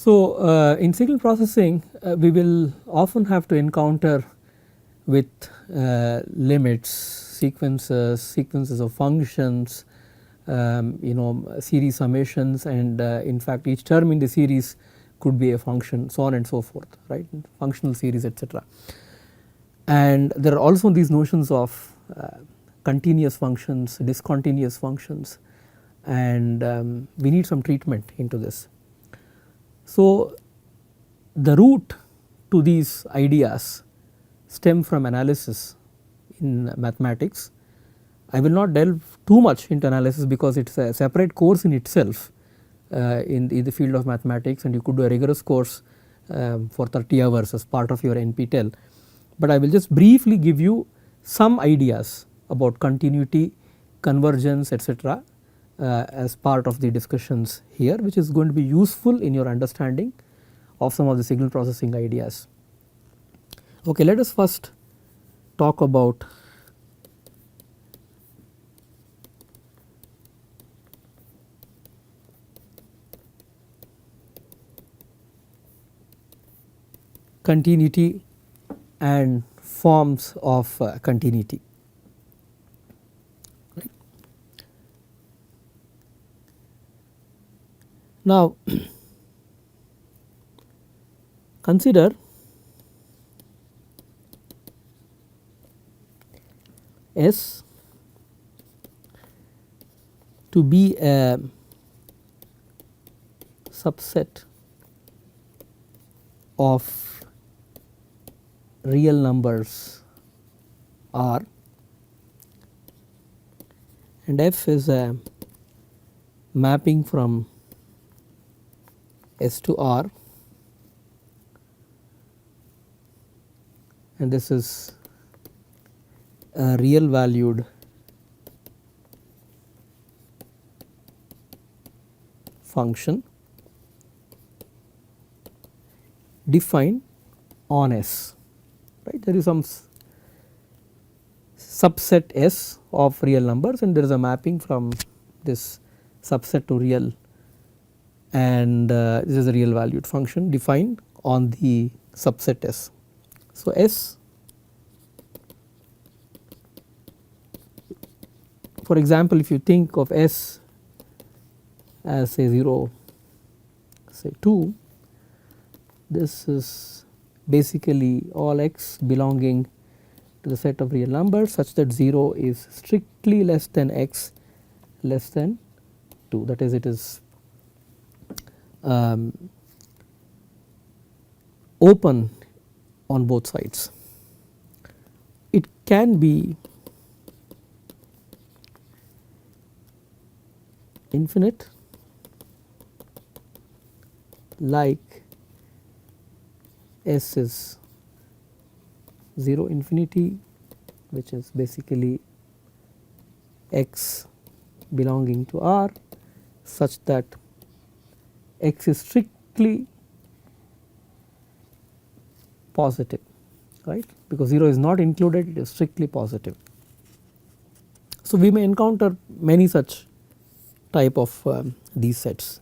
So, in signal processing we will often have to encounter with limits, sequences of functions, series summations, and in fact each term in the series could be a function, so on and so forth, right, functional series, etc. And there are also these notions of continuous functions, discontinuous functions, and we need some treatment into this. So, the root to these ideas stem from analysis in mathematics. I will not delve too much into analysis because it is a separate course in itself in the field of mathematics, and you could do a rigorous course for 30 hours as part of your NPTEL. But I will just briefly give you some ideas about continuity, convergence, etc. As part of the discussions here, which is going to be useful in your understanding of some of the signal processing ideas. Okay, let us first talk about continuity and forms of continuity. Right. Now, consider S to be a subset of real numbers R, and F is a mapping from S to R, and this is a real valued function defined on S, right. There is some subset S of real numbers, and there is a mapping from this subset to real, and this is a real valued function defined on the subset S. So, S, for example, if you think of S as say 0, say 2, this is basically all x belonging to the set of real numbers such that 0 is strictly less than x less than 2, that is, it is open on both sides. It can be infinite, like S is 0 infinity, which is basically x belonging to R such that x is strictly positive, right, because 0 is not included, it is strictly positive. So, we may encounter many such type of these sets.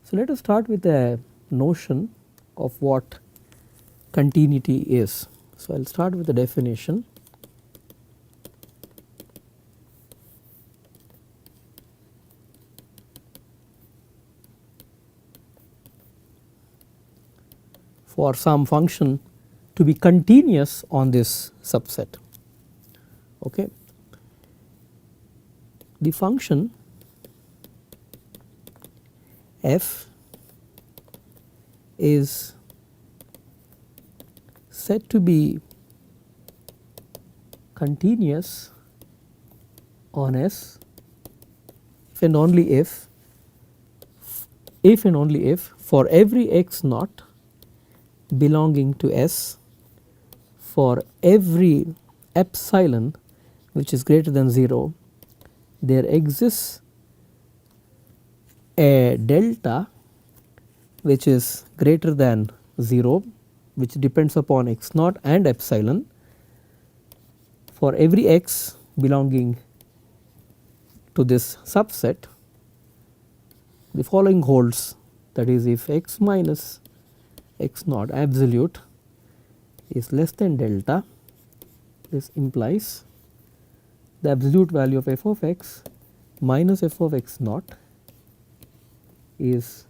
So, let us start with a notion of what continuity is. So, I will start with the definition. For some function to be continuous on this subset. Okay. The function f is said to be continuous on S if and only if and only if for every x naught belonging to S, for every epsilon which is greater than 0, there exists a delta which is greater than 0, which depends upon x naught and epsilon. For every x belonging to this subset, the following holds that is if x minus x naught absolute is less than delta, this implies the absolute value of f of x minus f of x naught is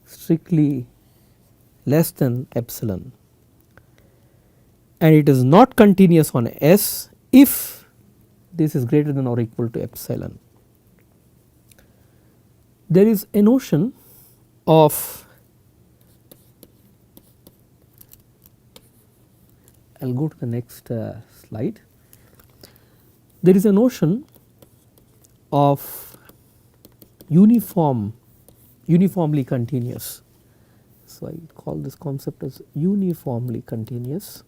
strictly less than epsilon, and it is not continuous on S if this is greater than or equal to epsilon. There is a notion of, I will go to the next slide. There is a notion of uniformly continuous. So, I call this concept as uniformly continuous.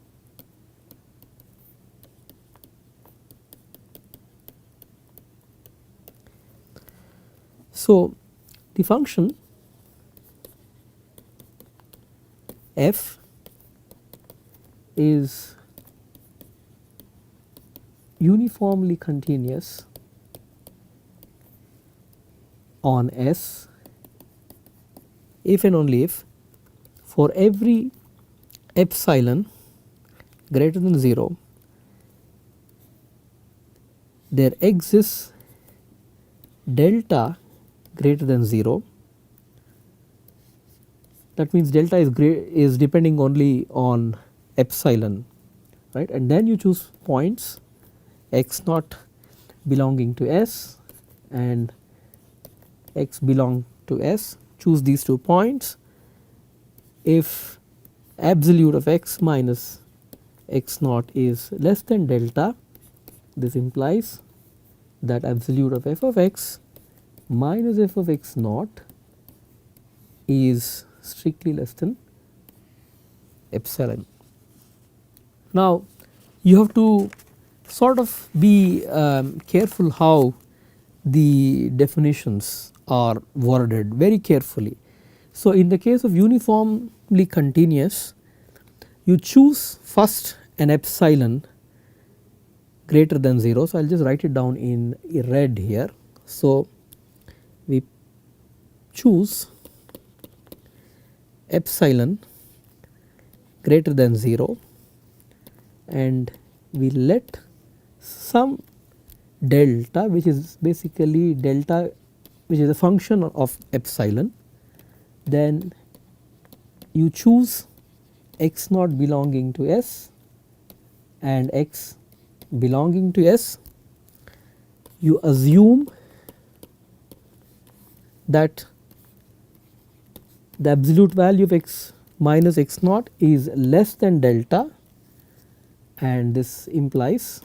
So, the function f is uniformly continuous on S if and only if for every epsilon greater than 0 there exists delta greater than 0. That means delta is depending only on epsilon, right, and then you choose points x naught belonging to S and x belong to S, choose these 2 points. If absolute of x minus x naught is less than delta, this implies that absolute of f of x minus f of x naught is strictly less than epsilon. Now, you have to sort of be careful how the definitions are worded very carefully. So, in the case of uniformly continuous, you choose first an epsilon greater than 0. So, I will just write it down in red here. So, we choose epsilon greater than 0 and we let some delta, which is basically delta which is a function of epsilon, then you choose x naught belonging to S and x belonging to S. You assume that the absolute value of x minus x naught is less than delta, and this implies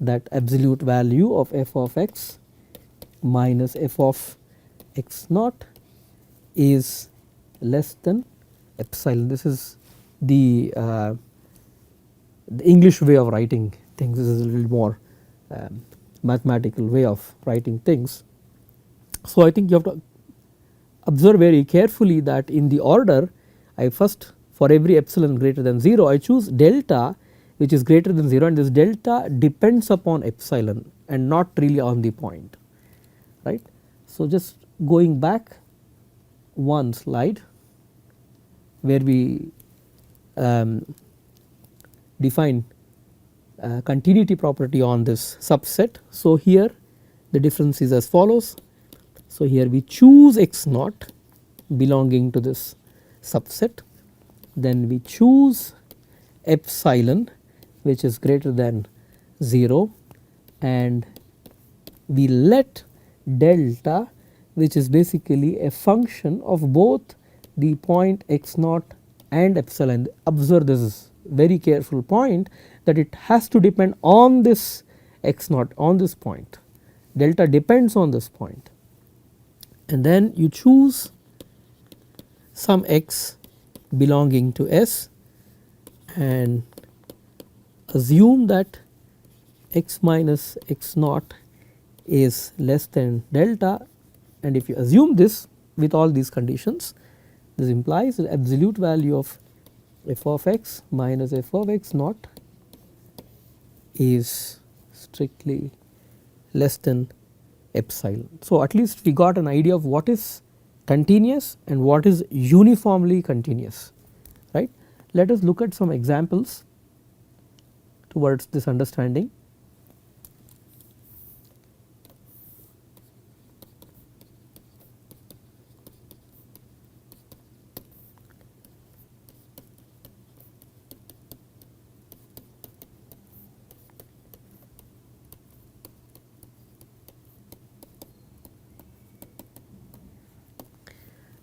that absolute value of f of x minus f of x naught is less than epsilon. This is the English way of writing things. This is a little more mathematical way of writing things. So, I think you have to observe very carefully that in the order, I first for every epsilon greater than 0 I choose delta which is greater than 0, and this delta depends upon epsilon and not really on the point, right. So, just going back one slide where we define continuity property on this subset. So, here the difference is as follows. So, here we choose x naught belonging to this subset, then we choose epsilon which is greater than 0 and we let delta which is basically a function of both the point x naught and epsilon. Observe this very careful point that it has to depend on this x naught, on this point, delta depends on this point, and then you choose some x belonging to S and assume that x minus x naught is less than delta, and if you assume this with all these conditions, this implies the absolute value of f of x minus f of x naught is strictly less than epsilon. So, at least we got an idea of what is continuous and what is uniformly continuous, right. Let us look at some examples towards this understanding.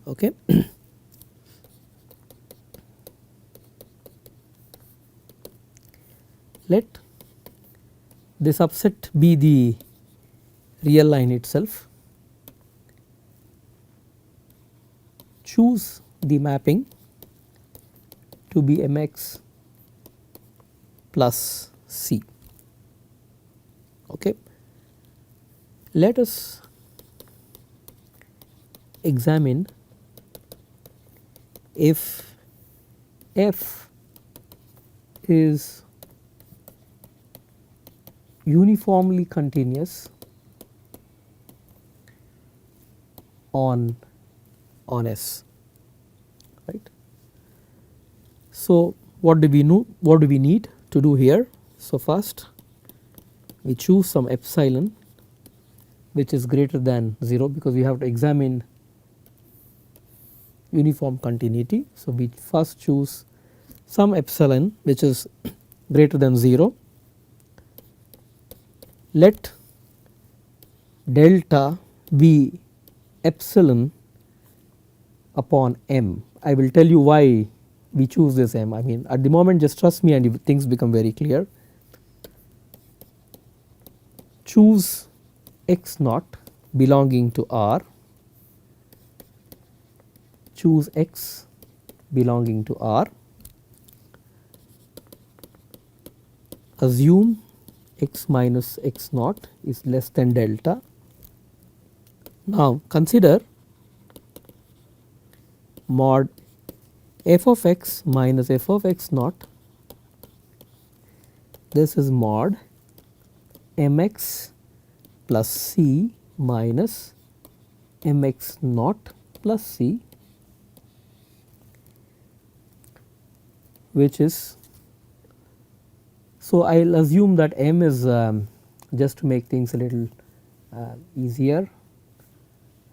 Okay. Let this subset be the real line itself. Choose the mapping to be mx plus c. Okay. Let us examine if f is uniformly continuous on S, right. So, what do we know, what do we need to do here? So, first we choose some epsilon which is greater than 0, because we have to examine uniform continuity. So, we first choose some epsilon which is greater than 0. Let delta be epsilon upon m. I will tell you why we choose this m. I mean, at the moment just trust me and things become very clear. Choose x naught belonging to R, choose x belonging to R, assume x minus x naught is less than delta. Now, consider mod f of x minus f of x naught, this is mod mx plus c minus mx naught plus c, which is, so I will assume that m is just to make things a little easier,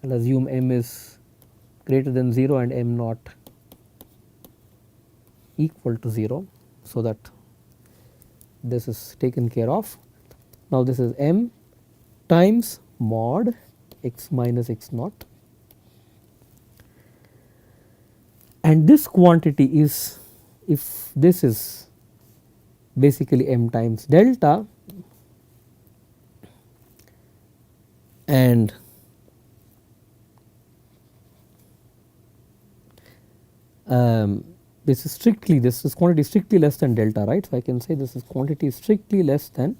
I will assume m is greater than 0 and m naught equal to 0, so that this is taken care of. Now, this is m times mod x minus x naught, and this quantity is, if this is basically m times delta, and this is strictly, this is quantity strictly less than delta, right. So, I can say this is quantity strictly less than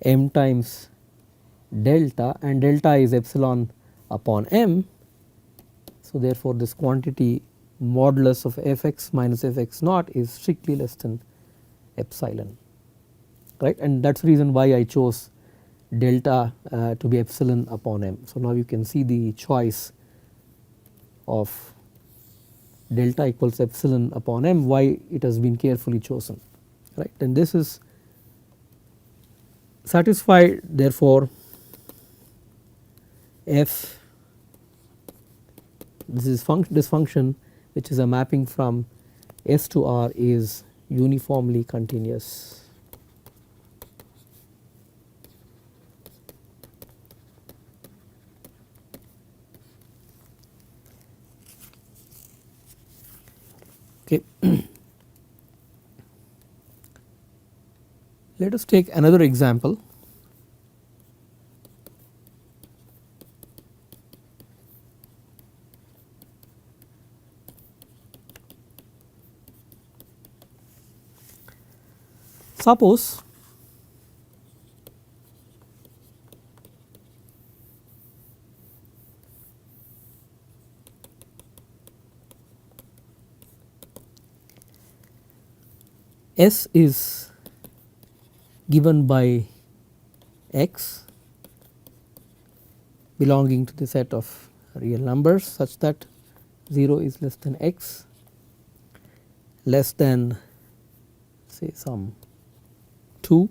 m times delta, and delta is epsilon upon m. So, therefore, this quantity modulus of f x minus f x naught is strictly less than epsilon, right, and that is the reason why I chose delta to be epsilon upon m. So, now you can see the choice of delta equals epsilon upon m, why it has been carefully chosen, right, and this is satisfied. Therefore, f, this function which is a mapping from S to R is uniformly continuous. Okay. Let us take another example. Suppose S is given by x belonging to the set of real numbers such that 0 is less than x less than say some 2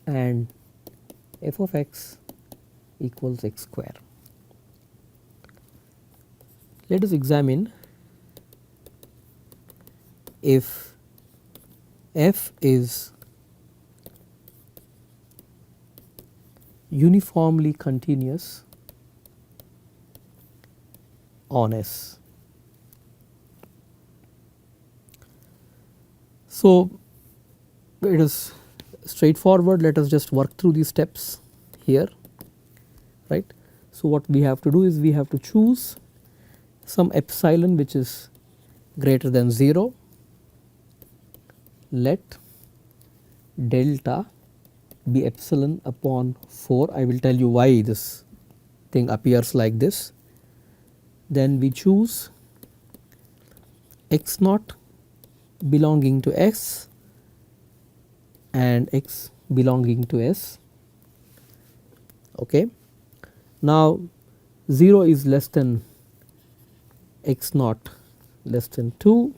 and f of x equals x square. Let us examine if f is uniformly continuous on S. So, it is straightforward, let us just work through these steps here, right. So, what we have to do is we have to choose some epsilon which is greater than 0, let delta be epsilon upon 4. I will tell you why this thing appears like this. Then we choose x naught belonging to S and x belonging to S. Okay. Now 0 is less than x naught less than 2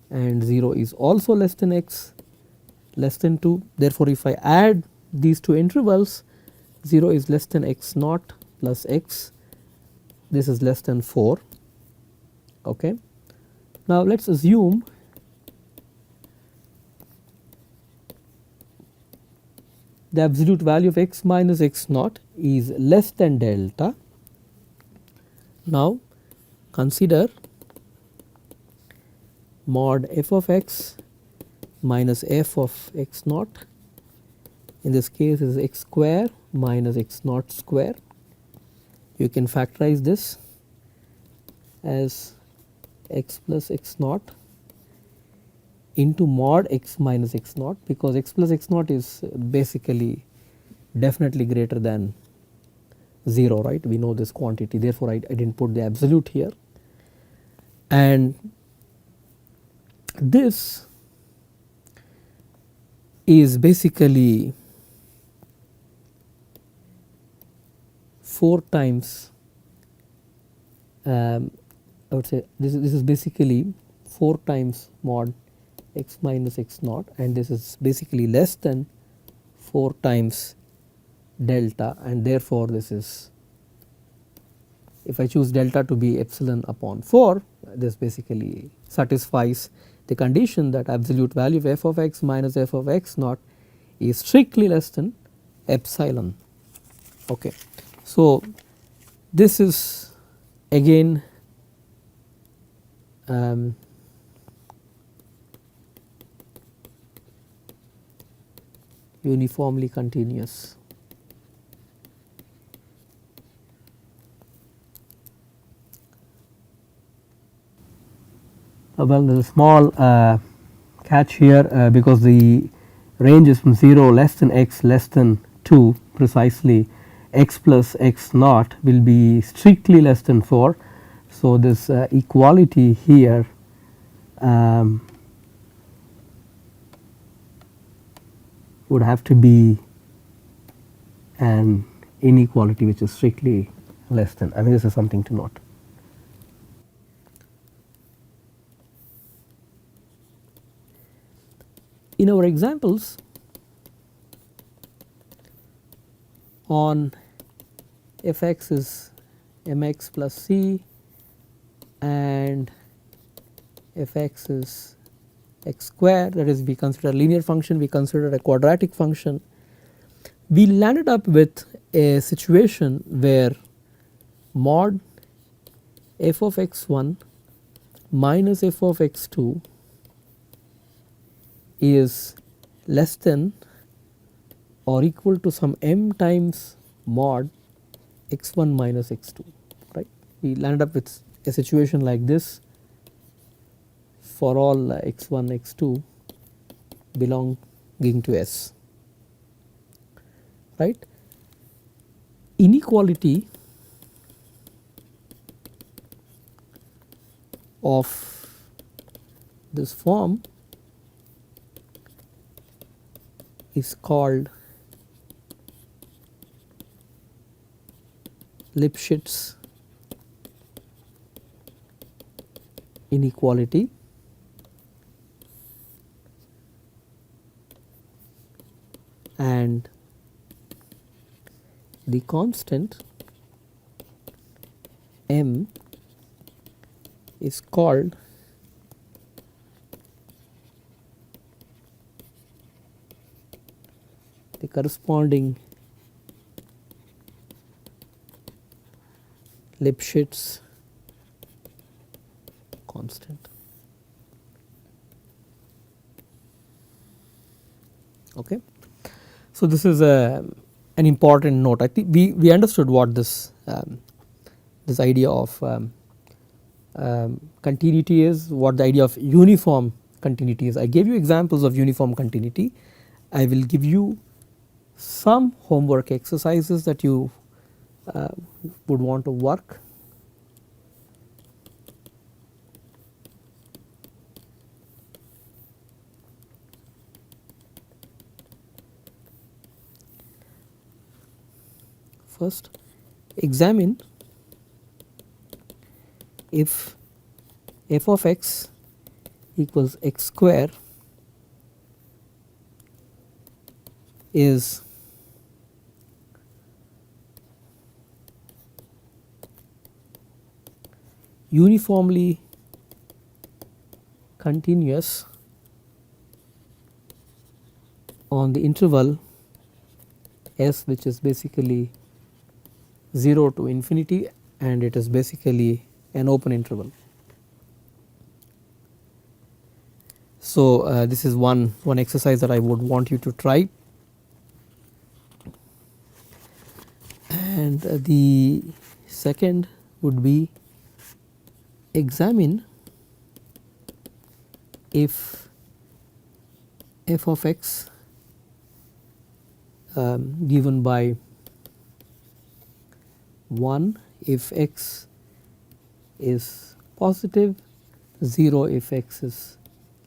and 0 is also less than x less than 2. Therefore, if I add these two intervals, 0 is less than x naught plus x, this is less than 4. Okay. Now, let us assume the absolute value of x minus x naught is less than delta. Now, consider mod f of x minus f of x naught, in this case is x square minus x naught square. You can factorize this as x plus x naught into mod x minus x naught, because x plus x naught is basically definitely greater than 0, right. We know this quantity, therefore, I did not put the absolute here, and this is basically 4 times I would say this is basically 4 times mod x minus x naught, and this is basically less than 4 times delta, and therefore, this is, if I choose delta to be epsilon upon 4, this basically satisfies the condition that absolute value of f of x minus f of x naught is strictly less than epsilon. Okay. So, this is again uniformly continuous. Well, there is a small catch here because the range is from 0 less than x less than 2, precisely x plus x naught will be strictly less than 4. So, this equality here would have to be an inequality which is strictly less than, I mean, this is something to note. In our examples on f x is m x plus c and f x is x square, that is, we consider a linear function, we consider a quadratic function, we landed up with a situation where mod f of x1 minus f of x2 is less than or equal to some m times mod x1 minus x2, right. We landed up with a situation like this for all x1 x2 belonging to S, right. Inequality of this form is called Lipschitz inequality and the constant m is called the corresponding Lipschitz constant. Okay. So, this is an important note. I think we understood what this this idea of continuity is, what the idea of uniform continuity is. I gave you examples of uniform continuity. I will give you some homework exercises that you would want to work. First, examine if f of x equals x square is uniformly continuous on the interval s, which is basically 0 to infinity, and it is basically an open interval. So, this is one exercise that I would want you to try, and the second would be examine if f of x given by 1 if x is positive, 0 if x is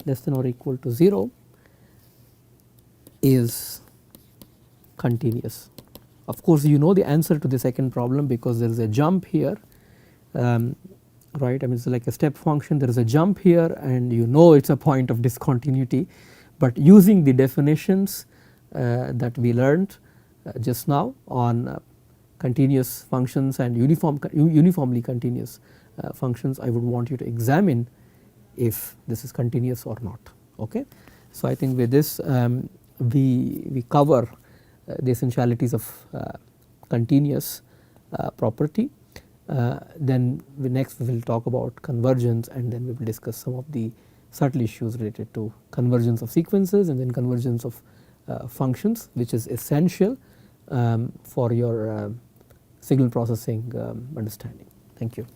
less than or equal to 0 is continuous. Of course, you know the answer to the second problem because there is a jump here, right. I mean, it is like a step function, there is a jump here and you know it is a point of discontinuity, but using the definitions that we learned just now on continuous functions and uniformly continuous functions, I would want you to examine if this is continuous or not. Okay. So, I think with this we cover the essentialities of continuous property. Then next we will talk about convergence, and then we will discuss some of the subtle issues related to convergence of sequences and then convergence of functions, which is essential for your signal processing understanding. Thank you.